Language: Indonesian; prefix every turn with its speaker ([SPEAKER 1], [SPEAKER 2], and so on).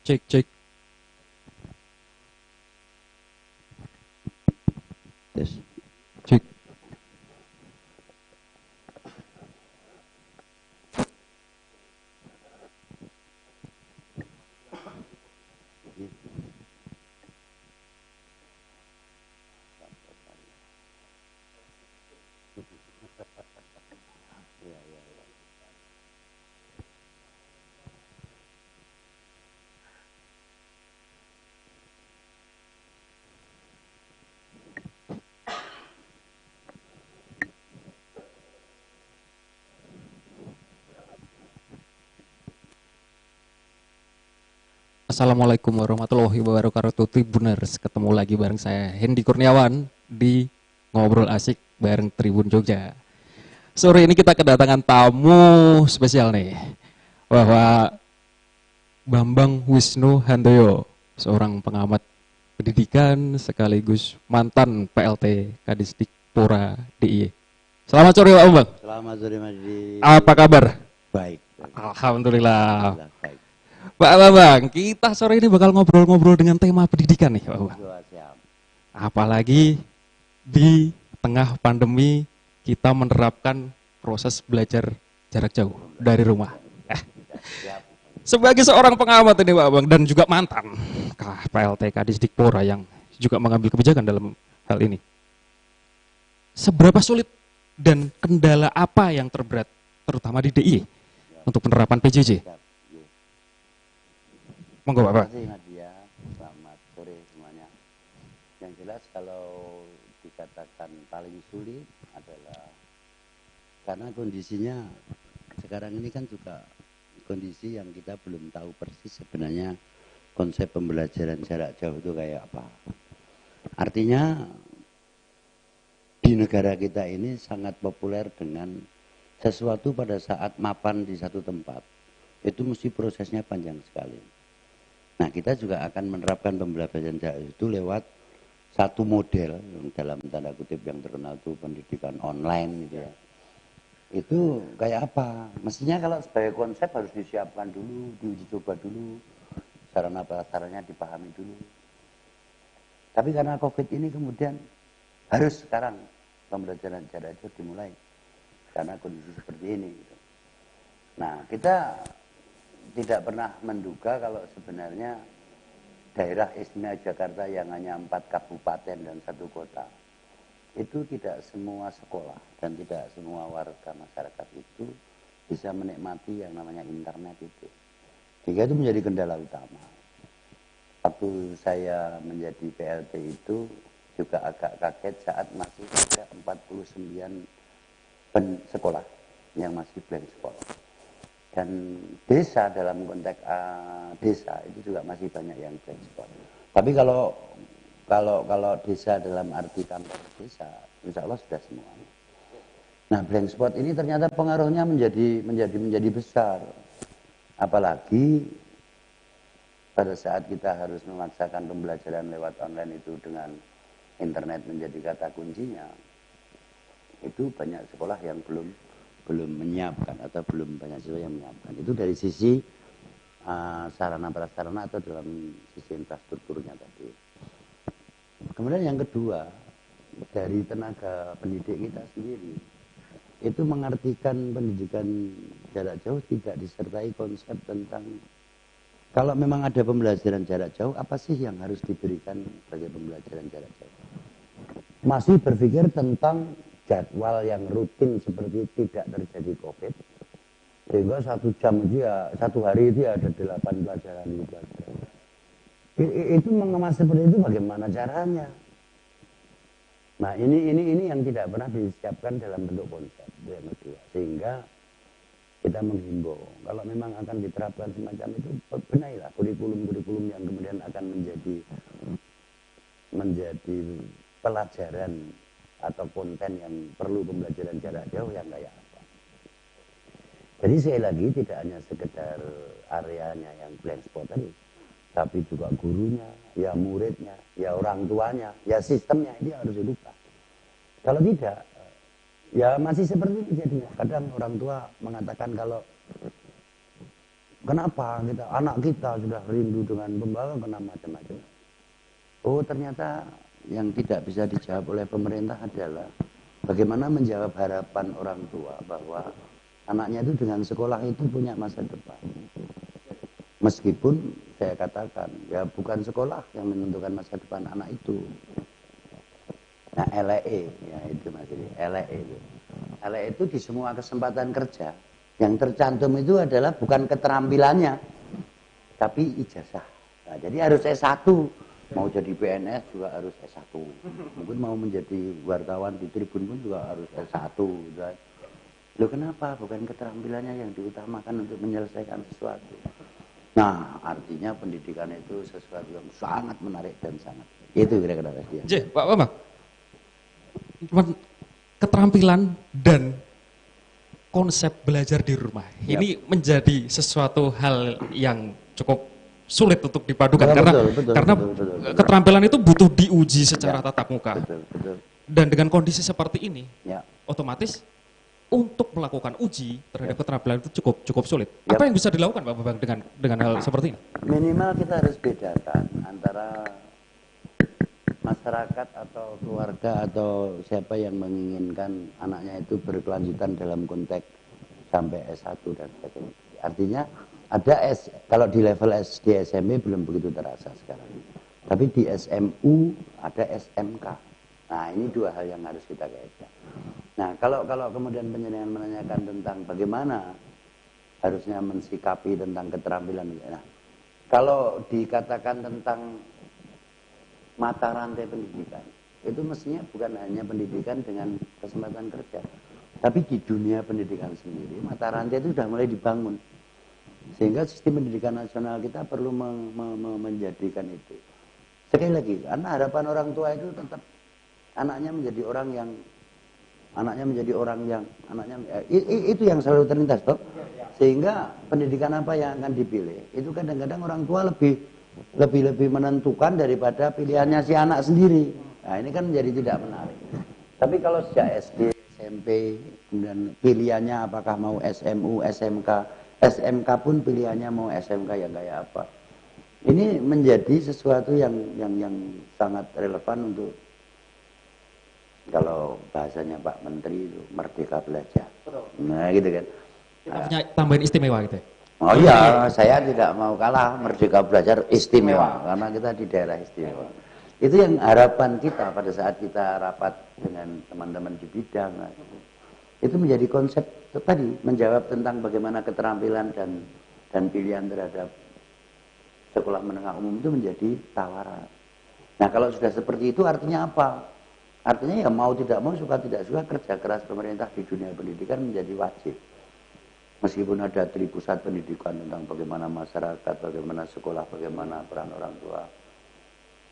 [SPEAKER 1] Cek, cek.
[SPEAKER 2] Tes.
[SPEAKER 1] Cek. Assalamualaikum warahmatullahi wabarakatuh. Tribuners, ketemu lagi bareng saya Hendy Kurniawan di Ngobrol Asik bareng Tribun Jogja. Sore ini kita kedatangan tamu spesial nih, bahwa Bambang Wisnu Handoyo, seorang pengamat pendidikan sekaligus mantan PLT Kadisdikpora DIY. Selamat sore Pak Bambang.
[SPEAKER 2] Selamat sore Mas Di.
[SPEAKER 1] Apa kabar?
[SPEAKER 2] Baik.
[SPEAKER 1] Alhamdulillah.
[SPEAKER 2] Baik.
[SPEAKER 1] Pak Bambang, kita sore ini bakal ngobrol-ngobrol dengan tema pendidikan nih Pak Bambang.
[SPEAKER 2] Siap.
[SPEAKER 1] Apalagi di tengah pandemi kita menerapkan proses belajar jarak jauh dari rumah.
[SPEAKER 2] Siap.
[SPEAKER 1] Sebagai seorang pengamat ini Pak Bang dan juga mantan PLT Kadisdikpora yang juga mengambil kebijakan dalam hal ini. Seberapa sulit dan kendala apa yang terberat terutama di DIY untuk penerapan PJJ?
[SPEAKER 2] Siap.
[SPEAKER 1] Monggo Bapak.
[SPEAKER 2] Terima kasih Mas Dia. Selamat sore semuanya. Yang jelas kalau dikatakan paling sulit adalah karena kondisinya sekarang ini kan juga kondisi yang kita belum tahu persis sebenarnya konsep pembelajaran jarak jauh itu kayak apa. Artinya di negara kita ini sangat populer dengan sesuatu pada saat mapan di satu tempat. Itu mesti prosesnya panjang sekali. Nah, kita juga akan menerapkan pembelajaran jarak itu lewat satu model dalam tanda kutip yang terkenal itu pendidikan online gitu ya. Itu kayak apa? Mestinya kalau sebagai konsep harus disiapkan dulu, diuji coba dulu, sarana prasaranya dipahami dulu. Tapi karena COVID ini kemudian harus sekarang pembelajaran jarak jauh dimulai karena kondisi seperti ini. Gitu. Nah, kita tidak pernah menduga kalau sebenarnya daerah istimewa Jakarta yang hanya 4 kabupaten dan 1 kota itu tidak semua sekolah dan tidak semua warga masyarakat itu bisa menikmati yang namanya internet itu. Sehingga itu menjadi kendala utama. Waktu saya menjadi PLT itu juga agak kaget saat masih ada 49 sekolah yang masih blank spot. Dan desa dalam konteks desa itu juga masih banyak yang blank spot. Tapi kalau desa dalam arti kantor desa, insya Allah sudah semua. Nah, blank spot ini ternyata pengaruhnya menjadi besar. Apalagi pada saat kita harus memaksakan pembelajaran lewat online itu dengan internet menjadi kata kuncinya, itu banyak sekolah yang belum menyiapkan atau belum banyak siswa yang menyiapkan. Itu dari sisi sarana prasarana atau dalam sisi infrastrukturnya tadi. Kemudian yang kedua, dari tenaga pendidik kita sendiri, itu mengartikan pendidikan jarak jauh tidak disertai konsep tentang kalau memang ada pembelajaran jarak jauh, apa sih yang harus diberikan sebagai pembelajaran jarak jauh? Masih berpikir tentang jadwal yang rutin seperti tidak terjadi COVID, sehingga 1 jam itu ya 1 hari itu ya ada 8 pelajaran. Itu mengemas seperti itu bagaimana caranya? Nah ini yang tidak pernah disiapkan dalam bentuk konsep yang kedua, sehingga kita menghimbau kalau memang akan diterapkan semacam itu benahilah kurikulum yang kemudian akan menjadi pelajaran atau konten yang perlu pembelajaran jarak jauh yang kayak apa. Jadi sekali lagi tidak hanya sekedar areanya yang blank spot tadi, tapi juga gurunya, ya muridnya, ya orang tuanya, ya sistemnya ini harus dirubah. Kalau tidak, ya masih seperti ini jadinya. Kadang orang tua mengatakan kalau Kenapa anak kita sudah rindu dengan pembangunan macam-macam. Oh, ternyata yang tidak bisa dijawab oleh pemerintah adalah bagaimana menjawab harapan orang tua bahwa anaknya itu dengan sekolah itu punya masa depan. Meskipun saya katakan, ya bukan sekolah yang menentukan masa depan anak itu. Nah, LE, ya itu Mas Iri, LE itu. LE itu di semua kesempatan kerja, yang tercantum itu adalah bukan keterampilannya, tapi ijazah. Nah, jadi harus S1. Mau jadi PNS juga harus S1. Mungkin mau menjadi wartawan di Tribun pun juga harus S1. Loh kenapa? Bukan keterampilannya yang diutamakan untuk menyelesaikan sesuatu. Nah, artinya pendidikan itu sesuatu yang sangat menarik dan sangat. Itu kira-kira dia.
[SPEAKER 1] Pak Bambang. Cuman keterampilan dan konsep belajar di rumah ini menjadi sesuatu hal yang cukup sulit untuk dipadukan, karena keterampilan itu butuh diuji secara tatap muka. Dan dengan kondisi seperti ini, otomatis untuk melakukan uji terhadap keterampilan itu cukup sulit. Apa yang bisa dilakukan Pak Bambang dengan hal seperti ini?
[SPEAKER 2] Minimal kita harus bedakan antara masyarakat atau keluarga atau siapa yang menginginkan anaknya itu berkelanjutan dalam konteks sampai S1 dan sebagainya. Artinya ada kalau di level SD SMP belum begitu terasa sekarang. Tapi di SMU ada SMK. Nah, ini dua hal yang harus kita kaitkan. Nah, kalau kemudian penjenengan menanyakan tentang bagaimana harusnya mensikapi tentang keterampilan. Nah, kalau dikatakan tentang mata rantai pendidikan, itu mestinya bukan hanya pendidikan dengan kesempatan kerja, tapi di dunia pendidikan sendiri mata rantai itu sudah mulai dibangun, sehingga sistem pendidikan nasional kita perlu menjadikan itu. Sekali lagi, karena harapan orang tua itu tetap anaknya menjadi orang yang itu yang selalu terlintas, Bob. Sehingga pendidikan apa yang akan dipilih itu kadang-kadang orang tua lebih menentukan daripada pilihannya si anak sendiri. Nah, ini kan menjadi tidak menarik. Tapi kalau sejak SD, SMP, kemudian pilihannya apakah mau SMU, SMK, SMK pun pilihannya mau SMK yang kayak apa. Ini menjadi sesuatu yang sangat relevan untuk, kalau bahasanya Pak Menteri itu merdeka belajar. Nah, gitu kan.
[SPEAKER 1] Kita punya tambahan istimewa gitu ya.
[SPEAKER 2] Oh iya, saya tidak mau kalah, merdeka belajar istimewa, karena kita di daerah istimewa. Itu yang harapan kita pada saat kita rapat dengan teman-teman di bidang. Itu menjadi konsep tadi, menjawab tentang bagaimana keterampilan dan pilihan terhadap sekolah menengah umum itu menjadi tawaran. Nah, kalau sudah seperti itu artinya apa? Artinya ya mau tidak mau, suka tidak suka, kerja keras pemerintah di dunia pendidikan menjadi wajib. Meskipun ada 3 pusat pendidikan tentang bagaimana masyarakat, bagaimana sekolah, bagaimana peran orang tua.